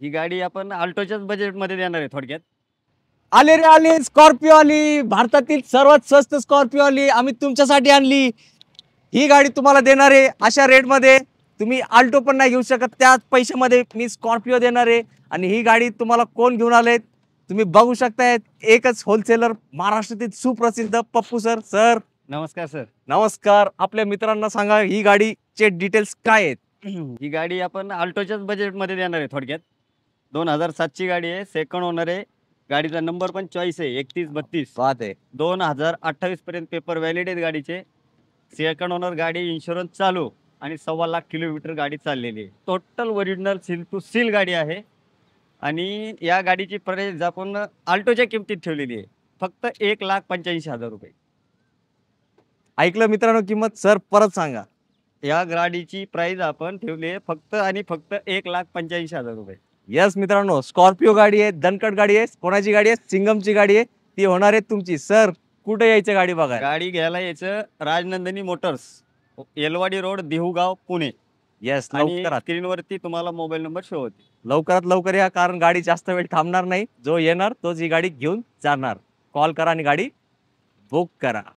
ही गाडी आपण अल्टोच्याच बजेटमध्ये देणार आहे थोडक्यात. आले रे आले, स्कॉर्पिओ आली. भारतातील सर्वात स्वस्त स्कॉर्पिओ आली. आम्ही तुमच्यासाठी आणली. ही गाडी तुम्हाला देणार आहे अशा रेटमध्ये. तुम्ही आल्टो पण नाही घेऊ शकत त्याच पैशामध्ये मी स्कॉर्पिओ देणार आहे. आणि ही गाडी तुम्हाला कोण घेऊन आलेत तुम्ही बघू शकताय. एकच होलसेलर महाराष्ट्रातील सुप्रसिद्ध पप्पू सर. सर नमस्कार सर. नमस्कार. आपल्या मित्रांना सांगा ही गाडीचे डिटेल्स काय आहेत. ही गाडी आपण अल्टोच्याच बजेटमध्ये देणार आहे थोडक्यात. 2007ची गाडी आहे, सेकंड ओनर आहे. गाडीचा नंबर पण चॉईस आहे 3132. बात आहे. 2028 पर्यंत पेपर व्हॅलिड आहेत गाडीचे. सेकंड ओनर गाडी, इन्शुरन्स चालू आणि 1.25 लाख किलोमीटर गाडी चाललेली आहे. Total original seal to seal गाडी आहे. आणि या गाडीची प्राइस आपण अल्टोच्या किमतीत ठेवलेली आहे, फक्त 1,85,000 रुपये. ऐकलं मित्रांनो किंमत. सर परत सांगा. या गाडीची प्राइस आपण ठेवली आहे फक्त आणि फक्त 1,85,000 रुपये. यस मित्रांनो, स्कॉर्पिओ गाडी आहे, दणकट गाडी आहे. कोणाची गाडी आहे? सिंगमची गाडी आहे. ती होणार आहे तुमची. सर कुठे यायचं गाडी बघा? गाडी घ्यायला यायचं Rajnandini motors, Yelwadi road, Dehugaon, Pune. Yes, आणि लवकरात स्क्रीनवरती तुम्हाला मोबाईल नंबर शो होते. लवकरात लवकर या, कारण गाडी जास्त वेळ थांबणार नाही. जो येणार तोच ही गाडी घेऊन जाणार. कॉल करा आणि गाडी बुक करा.